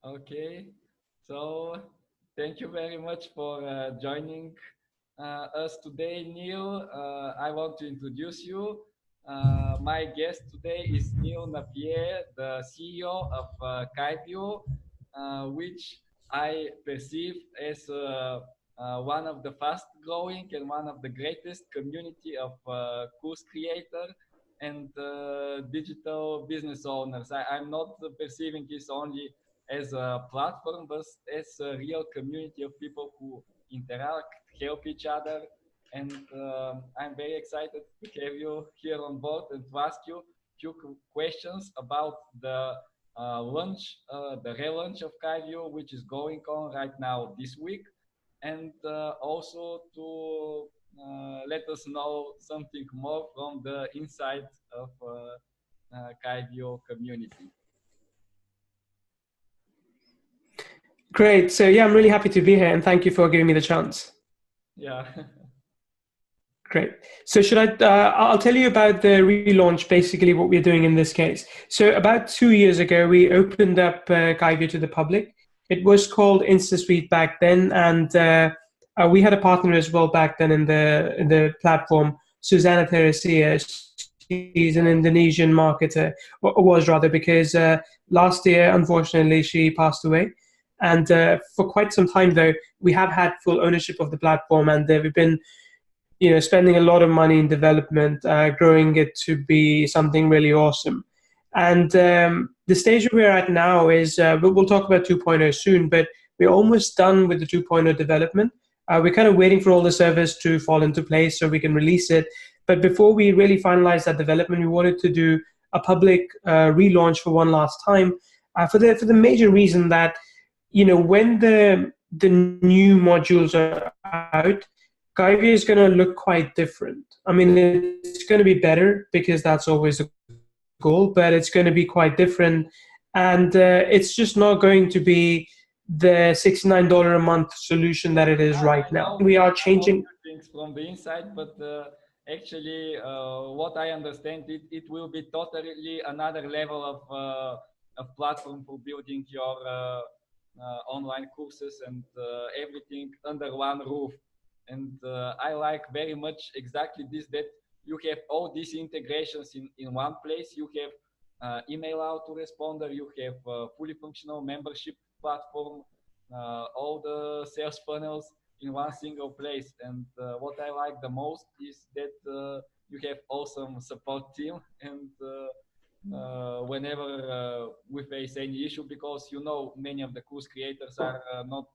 Okay, so thank you very much for joining us today, Neil. I want to introduce you. My guest today is Neil Napier, the CEO of Kyvio, which I perceive as one of the fast growing and one of the greatest community of course creator and digital business owners. I'm not perceiving this only as a platform, but as a real community of people who interact, help each other. And I'm very excited to have you here on board and to ask you a few questions about the relaunch of Kyvio, which is going on right now this week, and also to let us know something more from the inside of Kyvio community. Great. So yeah, I'm really happy to be here, and thank you for giving me the chance. Yeah. Great. So should I? I'll tell you about the relaunch. Basically, what we're doing in this case. So about 2 years ago, we opened up Kyvio to the public. It was called InstaSuite back then, and we had a partner as well back then in the platform, Susanna Teresia. She's an Indonesian marketer, or was rather, because last year, unfortunately, she passed away. And for quite some time, though, we have had full ownership of the platform, and we've been, spending a lot of money in development, growing it to be something really awesome. And the stage we're at now is, we'll talk about 2.0 soon, but we're almost done with the 2.0 development. We're kind of waiting for all the servers to fall into place so we can release it. But before we really finalize that development, we wanted to do a public relaunch for one last time, for the major reason that, when the new modules are out, Kyvio is going to look quite different. I mean, it's going to be better because that's always the goal, but it's going to be quite different. And it's just not going to be the $69 a month solution that it is right now. We are changing things from the inside, but actually, what I understand, it will be totally another level of platform for building your online courses and everything under one roof. And I like very much exactly this, that you have all these integrations in one place. You have email autoresponder, you have fully functional membership platform, all the sales funnels in one single place. And what I like the most is that you have awesome support team, and whenever we face any issue, because many of the course creators are not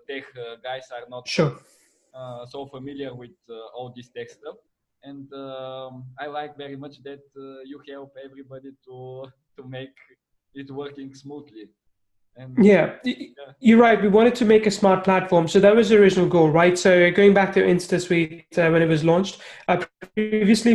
tech guys, are not sure. So familiar with all this tech stuff. And I like very much that you help everybody to make it working smoothly. And yeah, you're right. We wanted to make a smart platform. So that was the original goal, right? So going back to InstaSuite when it was launched, previously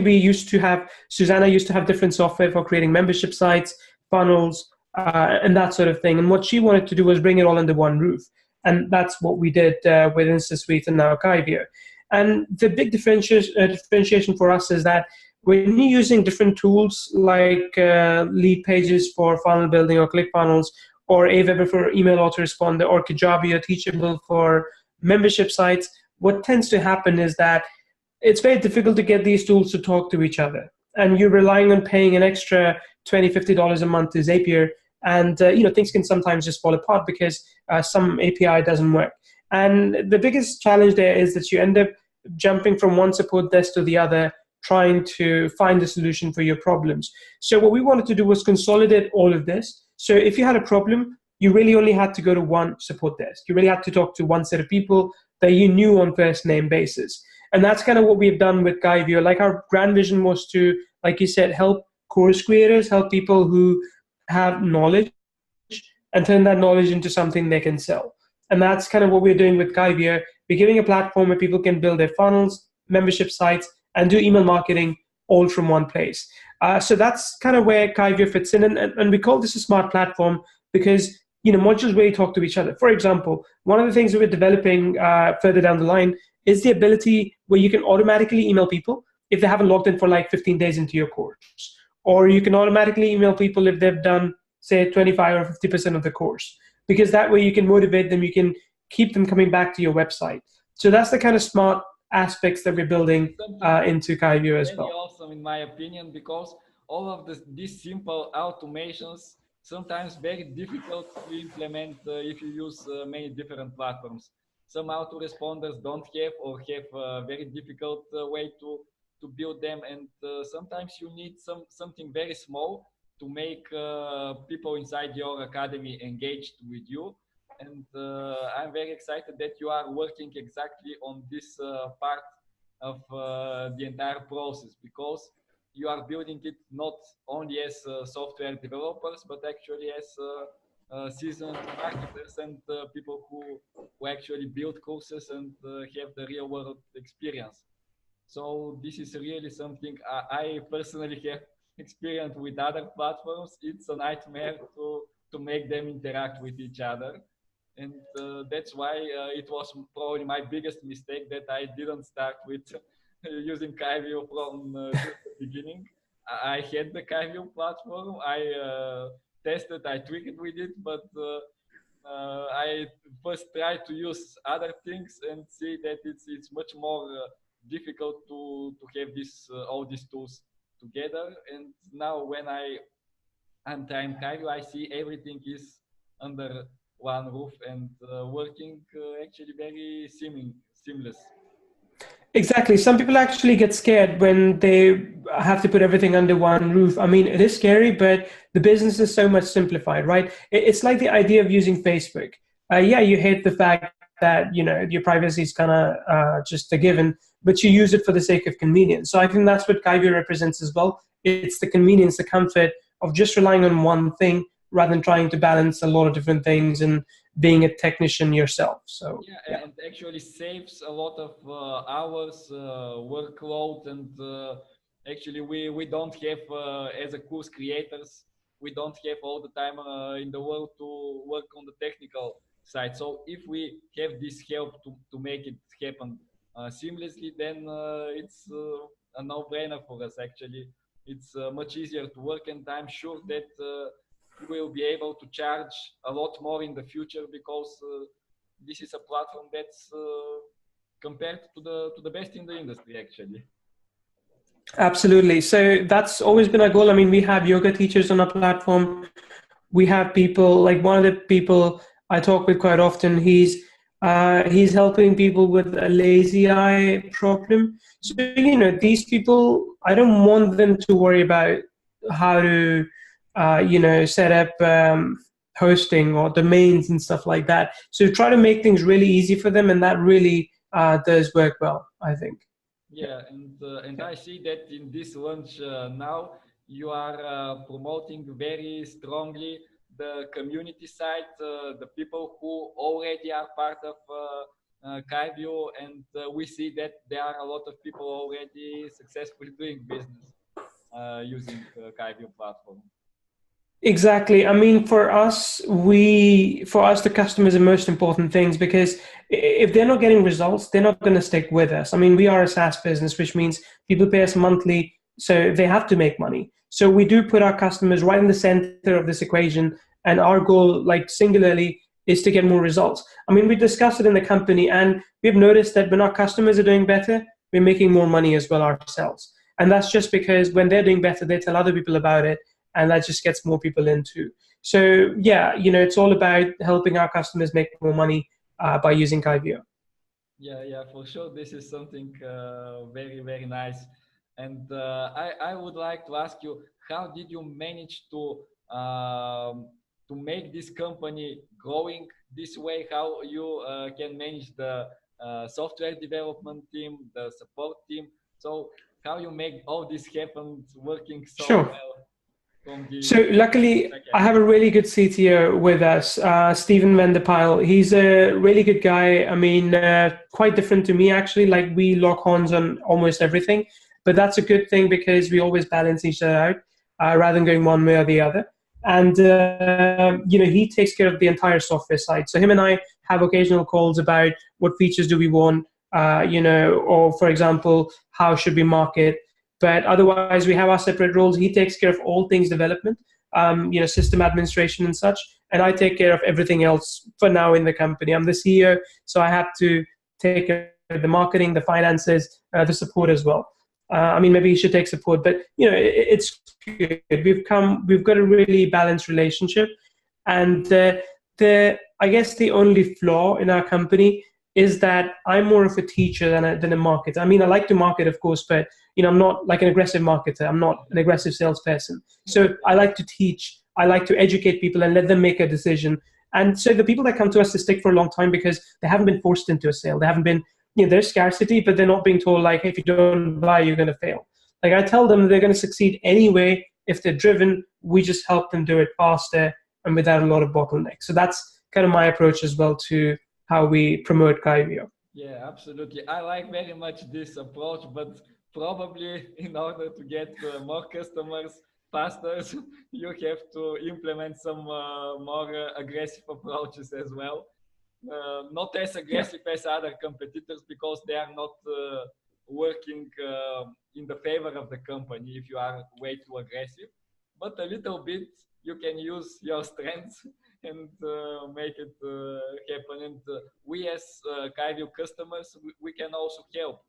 Susanna used to have different software for creating membership sites, funnels, and that sort of thing. And what she wanted to do was bring it all under one roof. And that's what we did with InstaSuite and now Kyvio. And the big differentiation for us is that when you're using different tools like lead pages for funnel building or ClickFunnels, or Aweber for email autoresponder, or Kajabi or Teachable for membership sites, what tends to happen is that it's very difficult to get these tools to talk to each other. And you're relying on paying an extra $20, $50 a month to Zapier. And things can sometimes just fall apart because some API doesn't work. And the biggest challenge there is that you end up jumping from one support desk to the other, trying to find a solution for your problems. So what we wanted to do was consolidate all of this. So if you had a problem, you really only had to go to one support desk. You really had to talk to one set of people that you knew on first name basis. And that's kind of what we've done with Kyvio. Like, our grand vision was to, like you said, help course creators, help people who have knowledge, and turn that knowledge into something they can sell. And that's kind of what we're doing with Kyvio. We're giving a platform where people can build their funnels, membership sites, and do email marketing all from one place. So that's kind of where Kyvio fits in. And we call this a smart platform because, modules really talk to each other. For example, one of the things that we're developing further down the line is the ability where you can automatically email people if they haven't logged in for like 15 days into your course. Or you can automatically email people if they've done say 25 or 50% of the course, because that way you can motivate them, you can keep them coming back to your website. So that's the kind of smart aspects that we're building Something into Kyvio as very well. awesome in my opinion, because all of these simple automations sometimes very difficult to implement if you use many different platforms. Some autoresponders don't have or have a very difficult way to build them, and sometimes you need something very small to make people inside your academy engaged with you. And I'm very excited that you are working exactly on this part of the entire process, because you are building it not only as software developers but actually as seasoned marketers and people who actually build courses and have the real world experience. So this is really something I personally have experienced with other platforms. It's a nightmare to make them interact with each other. And that's why it was probably my biggest mistake that I didn't start with using Kyvio from just the beginning. I had the Kyvio platform. I tested, I tweaked with it, but I first tried to use other things and see that it's much more difficult to have this all these tools together. And now when I'm trying Kyvio, I see everything is under one roof and working actually very seamless. Exactly. Some people actually get scared when they have to put everything under one roof. I mean, it is scary, but the business is so much simplified, right? It's like the idea of using Facebook. Yeah, you hate the fact that your privacy is kind of just a given, but you use it for the sake of convenience. So I think that's what Kyvio represents as well. It's the convenience, the comfort of just relying on one thing rather than trying to balance a lot of different things and being a technician yourself. So Yeah, yeah. and actually saves a lot of hours, workload, and actually we don't have as a course creators, we don't have all the time in the world to work on the technical side. So if we have this help to make it happen seamlessly, then it's a no-brainer for us. Actually, it's much easier to work, and I'm sure that you will be able to charge a lot more in the future, because this is a platform that's compared to the best in the industry actually. Absolutely. So that's always been our goal. I mean, we have yoga teachers on our platform. We have people like one of the people I talk with quite often. He's helping people with a lazy eye problem. So these people, I don't want them to worry about how to set up hosting or domains and stuff like that. So try to make things really easy for them, and that really does work well, I think. Yeah, and I see that in this launch now you are promoting very strongly the community side, the people who already are part of Kyvio, and we see that there are a lot of people already successfully doing business using Kyvio platform. Exactly. I mean, for us, the customer is the most important things, because if they're not getting results, they're not going to stick with us. I mean, we are a SaaS business, which means people pay us monthly, so they have to make money. So we do put our customers right in the center of this equation, and our goal, like singularly, is to get more results. I mean, we discussed it in the company, and we've noticed that when our customers are doing better, we're making more money as well ourselves. And that's just because when they're doing better, they tell other people about it, and that just gets more people into. So yeah, it's all about helping our customers make more money by using Kyvio. Yeah, for sure. This is something very, very nice. And I would like to ask you, how did you manage to make this company growing this way? How you can manage the software development team, the support team? So how you make all this happen, working so Sure. well from the So luckily, I backend? have a really good CTO with us, Stephen Vanderpyle. He's a really good guy. I mean, quite different to me actually. Like we lock horns on almost everything, but that's a good thing because we always balance each other out rather than going one way or the other. And he takes care of the entire software side. So him and I have occasional calls about what features do we want, or for example, how should we market. But otherwise, we have our separate roles. He takes care of all things development, system administration and such. And I take care of everything else for now in the company. I'm the CEO, so I have to take care of the marketing, the finances, the support as well. Maybe you should take support, but it's good. We've got a really balanced relationship, and I guess the only flaw in our company is that I'm more of a teacher than a marketer. I like to market, of course, but I'm not like an aggressive marketer. I'm not an aggressive salesperson. So I like to teach. I like to educate people and let them make a decision. And so the people that come to us to stick for a long time because they haven't been forced into a sale. They haven't been, there's scarcity, but they're not being told like, hey, if you don't buy, you're going to fail. Like I tell them they're going to succeed anyway if they're driven. We just help them do it faster and without a lot of bottlenecks. So that's kind of my approach as well to how we promote Kyvio. Yeah, absolutely. I like very much this approach, but probably in order to get more customers faster, you have to implement some more aggressive approaches as well. Not as aggressive as other competitors because they are not working in the favor of the company if you are way too aggressive. But a little bit you can use your strengths and make it happen. And we as Kyvio customers, we can also help.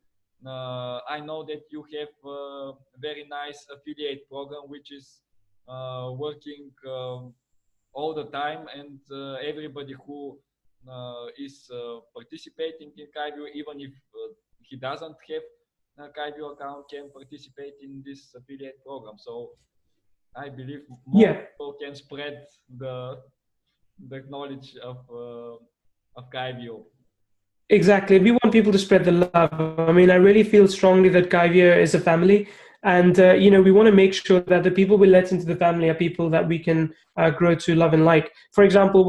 I know that you have a very nice affiliate program, which is working all the time, and everybody who is participating in Kyvio, even if he doesn't have a Kyvio account, can participate in this affiliate program. So I believe more people can spread the knowledge of Kyvio. Exactly. We want people to spread the love. I really feel strongly that Kyvio is a family. And, we want to make sure that the people we let into the family are people that we can grow to love and like. For example,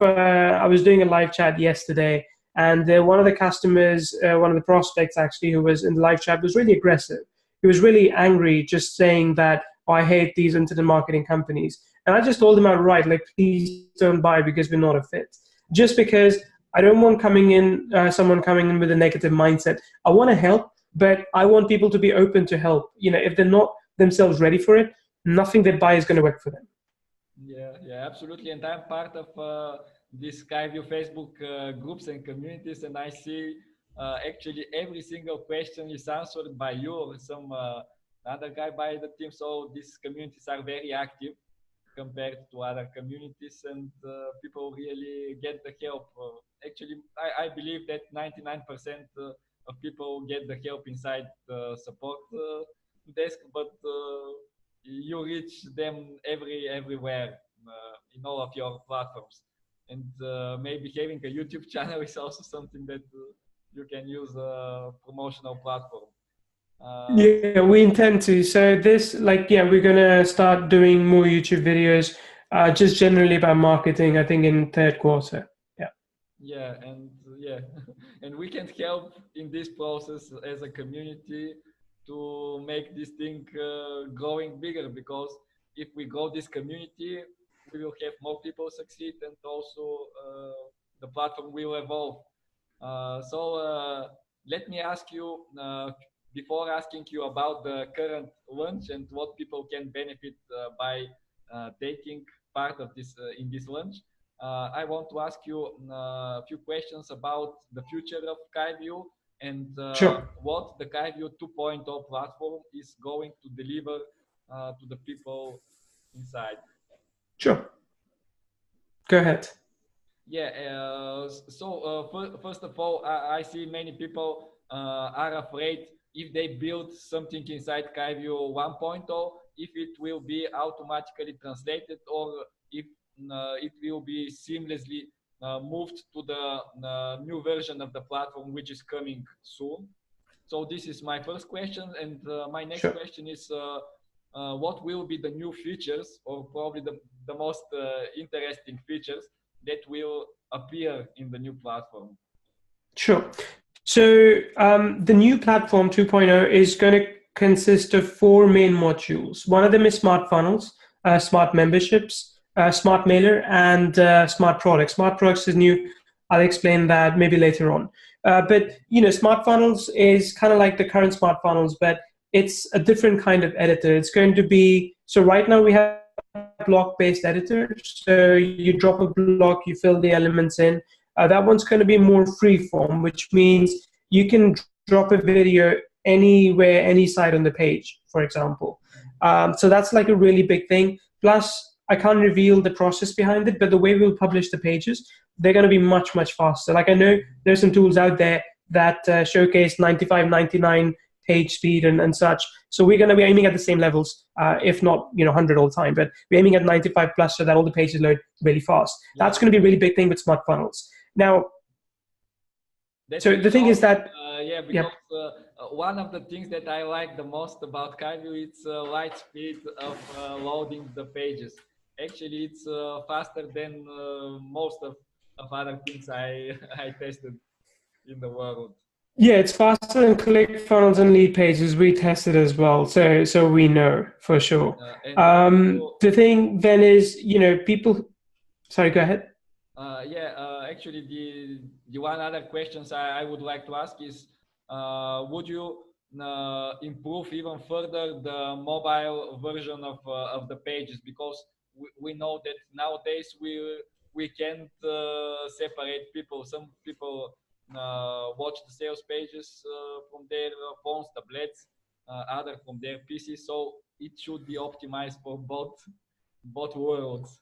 I was doing a live chat yesterday, and one of the customers, one of the prospects actually, who was in the live chat was really aggressive. He was really angry, just saying that, oh, I hate these internet marketing companies. And I just told him outright, like, please don't buy because we're not a fit. Just because I don't want someone coming in with a negative mindset. I want to help, but I want people to be open to help. If they're not themselves ready for it, nothing they buy is going to work for them. Yeah, absolutely. And I'm part of this Kyvio Facebook groups and communities, and I see actually every single question is answered by you or some other guy by the team. So these communities are very active compared to other communities, and people really get the help. Actually, I believe that 99% of people get the help inside the support desk, but you reach them everywhere in all of your platforms. And maybe having a YouTube channel is also something that you can use a promotional platform. Yeah, we intend to. So we're going to start doing more YouTube videos, just generally about marketing, I think in third quarter. Yeah, and we can help in this process as a community to make this thing growing bigger, because if we grow this community, we will have more people succeed, and also the platform will evolve. So let me ask you, before asking you about the current launch and what people can benefit by taking part of this in this launch, I want to ask you a few questions about the future of Kyvio and what the Kyvio 2.0 platform is going to deliver to the people inside. Sure. Go ahead. Yeah, first of all, I see many people are afraid if they build something inside Kyvio 1.0, if it will be automatically translated, or if it will be seamlessly moved to the new version of the platform, which is coming soon. So this is my first question. And my next question is, what will be the new features, or probably the most interesting features that will appear in the new platform? Sure. So the new platform 2.0 is going to consist of 4 main modules. One of them is smart funnels, smart memberships, smart mailer, and smart products. Smart products is new. I'll explain that maybe later on. But smart funnels is kind of like the current smart funnels, but it's a different kind of editor. It's going to be, so right now we have block-based editor. So you drop a block, you fill the elements in. That one's going to be more free-form, which means you can drop a video anywhere, any side on the page, for example. So that's like a really big thing. Plus, I can't reveal the process behind it, but the way we'll publish the pages, they're going to be much, much faster. Like I know there's some tools out there that showcase 95, 99 page speed and such. So we're going to be aiming at the same levels, if not 100 all the time. But we're aiming at 95 plus so that all the pages load really fast. Yeah. That's going to be a really big thing with smart funnels. Now, so the thing is that because one of the things that I like the most about Kyvio is light speed of loading the pages. Actually, it's faster than most of other things I tested in the world. Yeah, it's faster than ClickFunnels and lead pages. We tested as well, so we know for sure. The thing then is, people. Sorry, go ahead. Actually, the one other questions I would like to ask is, would you improve even further the mobile version of the pages, because we know that nowadays we can't separate people. Some people watch the sales pages from their phones, tablets, other from their PCs. So it should be optimized for both worlds.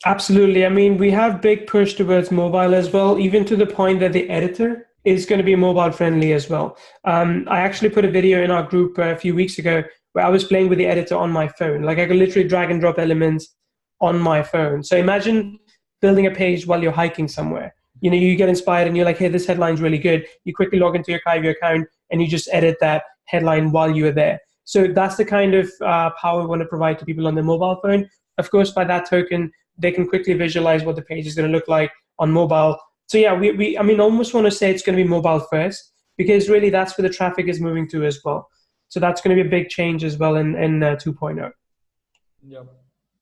Absolutely. I mean, we have big push towards mobile as well, even to the point that the editor is going to be mobile friendly as well. I actually put a video in our group a few weeks ago where I was playing with the editor on my phone. Like I could literally drag and drop elements on my phone. So imagine building a page while you're hiking somewhere. You get inspired and you're like, hey, this headline's really good. You quickly log into your Kyvio account and you just edit that headline while you're there. So that's the kind of power we want to provide to people on their mobile phone. Of course, by that token, they can quickly visualize what the page is going to look like on mobile. So yeah, I mean, almost want to say it's going to be mobile first, because really that's where the traffic is moving to as well. So that's going to be a big change as well in 2.0.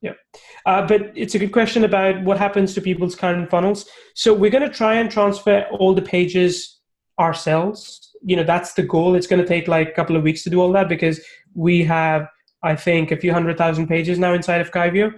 Yeah. But it's a good question about what happens to people's current funnels. So we're going to try and transfer all the pages ourselves. That's the goal. It's going to take like a couple of weeks to do all that, because we have, I think, a few 100,000 pages now inside of Kyvio.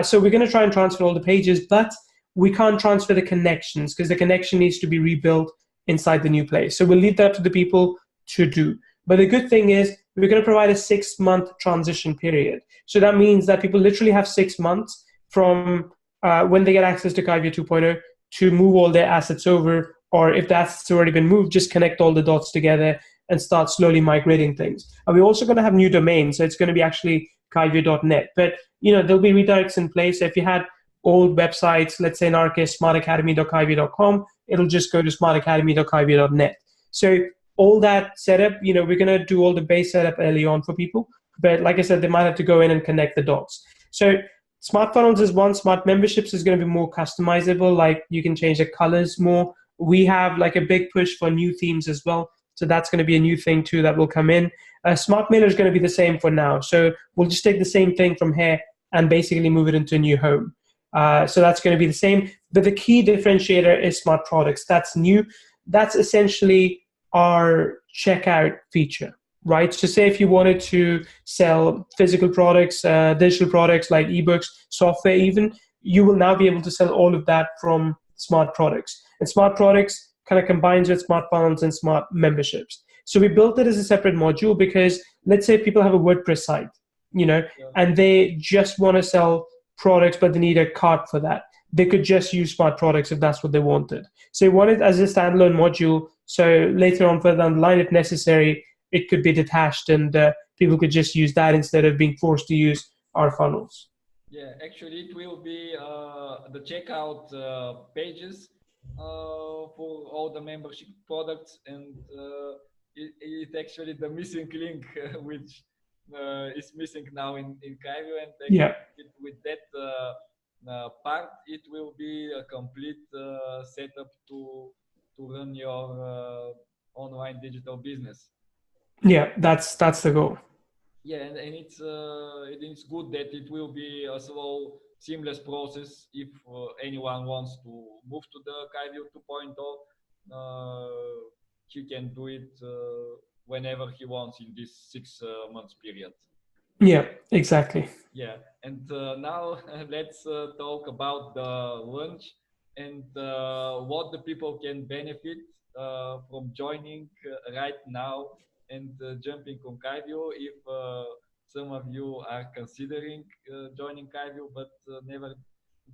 So we're going to try and transfer all the pages, but we can't transfer the connections because the connection needs to be rebuilt inside the new place. So we'll leave that to the people to do. But the good thing is we're going to provide a 6-month transition period. So that means that people literally have 6 months from when they get access to Kyvio 2.0 to move all their assets over, or if that's already been moved, just connect all the dots together and start slowly migrating things. And we're also going to have new domains. So it's going to be actually Kyvio.net. But there'll be redirects in place. So if you had old websites, let's say in our case, smartacademy.kyvio.com, it'll just go to smartacademy.kyvio.net. So all that setup, we're going to do all the base setup early on for people. But like I said, they might have to go in and connect the dots. So smart funnels is one. Smart memberships is going to be more customizable. Like you can change the colors more. We have like a big push for new themes as well. So that's going to be a new thing too that will come in. Smart mailer is going to be the same for now. So we'll just take the same thing from here and basically move it into a new home. So that's going to be the same. But the key differentiator is smart products. That's new. That's essentially our checkout feature, right? So say if you wanted to sell physical products, digital products like ebooks, software even, you will now be able to sell all of that from smart products. And smart products kind of combines with smart funnels and smart memberships. So we built it as a separate module because let's say people have a WordPress site, and they just want to sell products, but they need a cart for that. They could just use smart products if that's what they wanted. So we want it as a standalone module. So later on, further down the line, if necessary, it could be detached and people could just use that instead of being forced to use our funnels. Yeah, actually, it will be the checkout pages for all the membership products, and it's actually the missing link which is missing now in Kyvio, and with that part, it will be a complete setup to run your online digital business. Yeah, that's the goal. Yeah, and it's good that it will be a slow, seamless process. If anyone wants to move to the Kyvio 2.0, he can do it whenever he wants in this 6 months period. Yeah, exactly. Yeah, and now let's talk about the lunch and what the people can benefit from joining right now and jumping on Kyvio. If some of you are considering joining Kyvio but never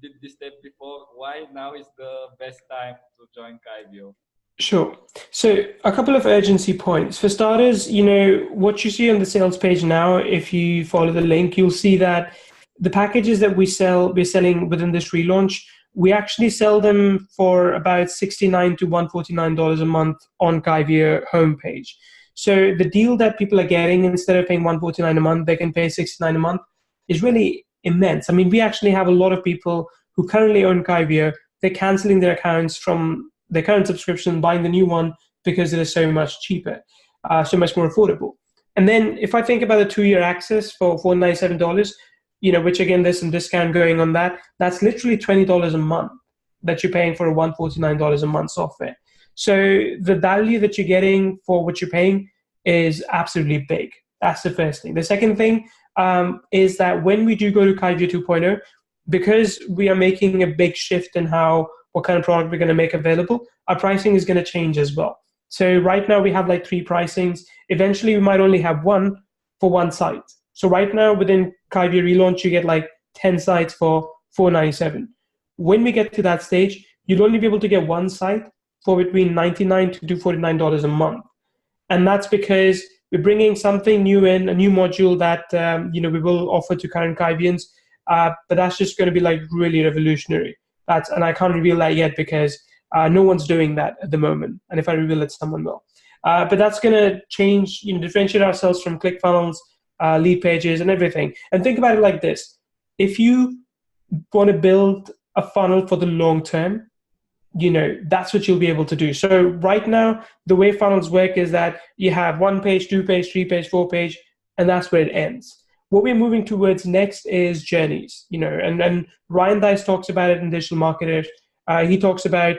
did this step before, why now is the best time to join Kyvio? Sure. So a couple of urgency points. For starters, what you see on the sales page now, if you follow the link, you'll see that the packages that we're selling within this relaunch, we actually sell them for about $69 to $149 a month on Kyvio homepage. So the deal that people are getting, instead of paying $149 a month, they can pay $69 a month, is really immense. I mean, we actually have a lot of people who currently own Kyvio. They're canceling their accounts from their current subscription, buying the new one because it is so much cheaper, so much more affordable. And then if I think about the 2-year access for $497, which again there's some discount going on that, that's literally $20 a month that you're paying for a $149 a month software. So the value that you're getting for what you're paying is absolutely big. That's the first thing. The second thing is that when we do go to Kyvio 2.0, because we are making a big shift in what kind of product we're going to make available, our pricing is going to change as well. So right now we have like 3 pricings. Eventually we might only have one for one site. So right now within Kyvio relaunch, you get like 10 sites for $497. When we get to that stage, you'll only be able to get one site for between $99 to $249 a month. And that's because we're bringing something new in, a new module that we will offer to current Kyvians, but that's just going to be like really revolutionary. And I can't reveal that yet because no one's doing that at the moment. And if I reveal it, someone will. But that's going to change, differentiate ourselves from ClickFunnels, lead pages, and everything. And think about it like this: if you want to build a funnel for the long term, that's what you'll be able to do. So right now, the way funnels work is that you have 1 page, 2 page, 3 page, 4 page, and that's where it ends. What we're moving towards next is journeys, and Ryan Dice talks about it in Digital Marketers. He talks about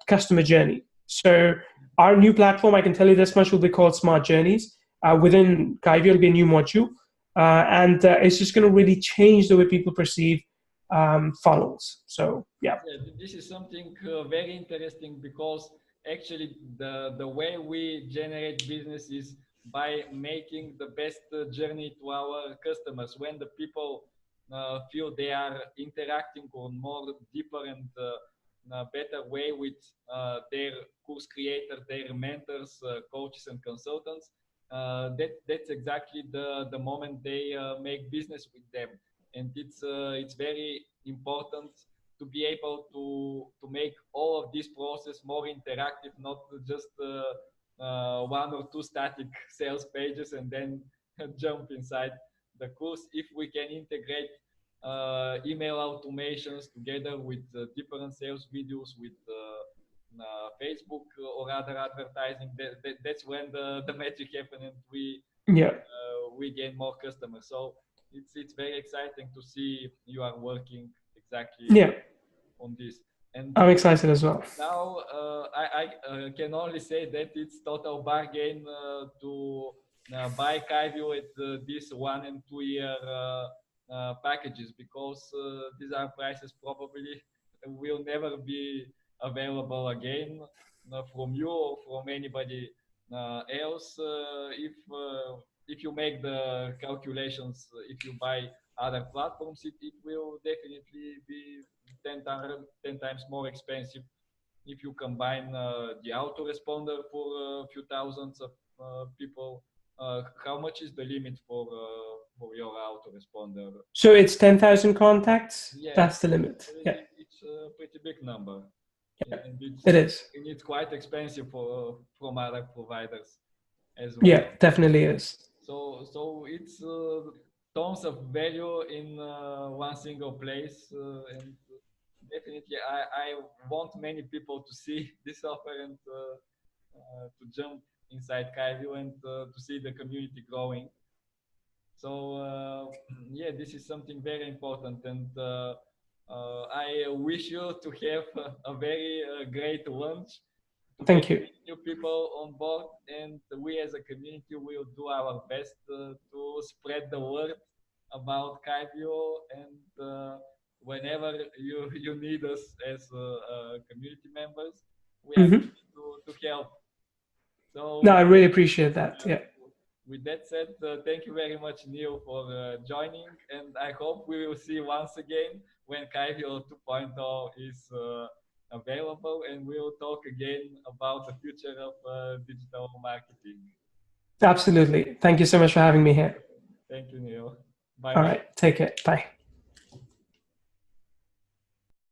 customer journey. So our new platform, I can tell you this much, will be called Smart Journeys. Within Kyvio, will be a new module, and it's just going to really change the way people perceive funnels. So yeah. This is something very interesting because actually the way we generate business is by making the best journey to our customers. When the people feel they are interacting on more deeper and better way with their course creators, their mentors, coaches, and consultants, that's exactly the moment they make business with them. And it's very important to be able to make all of this process more interactive, not just 1 or 2 static sales pages and then jump inside the course. If we can integrate email automations together with different sales videos with Facebook or other advertising, that's when the magic happens and Yeah. we gain more customers. So it's very exciting to see you are working exactly Yeah. on this. And I'm excited as well. now I can only say that it's total bargain to buy Kyvio at this 1 and 2 year packages, because these are prices probably will never be available again from you or from anybody else. If you make the calculations, if you buy other platforms, it will definitely be 10 times more expensive if you combine the autoresponder for a few thousands of people. How much is the limit for your autoresponder? So it's 10,000 contacts. Yeah, That's the limit. Yeah. it's a pretty big number, Yeah. and It is. it's quite expensive from other providers as well. Yeah, definitely is. So it's tons of value in one single place, and definitely I want many people to see this offer and to jump inside Kyvio and to see the community growing. So yeah, this is something very important, and I wish you to have a very great launch. get Thank you. new people on board, and we as a community will do our best to spread the word about Kyvio, and whenever you need us as community members, we are Hmm. to help. So No, I really appreciate that. Yeah. with that said, thank you very much, Neil, for joining, and I hope we will see once again when Kyvio 2.0 is available, and we will talk again about the future of digital marketing. Absolutely. Thank you so much for having me here. Thank you, Neil. Bye All bye. right. Take it. Bye.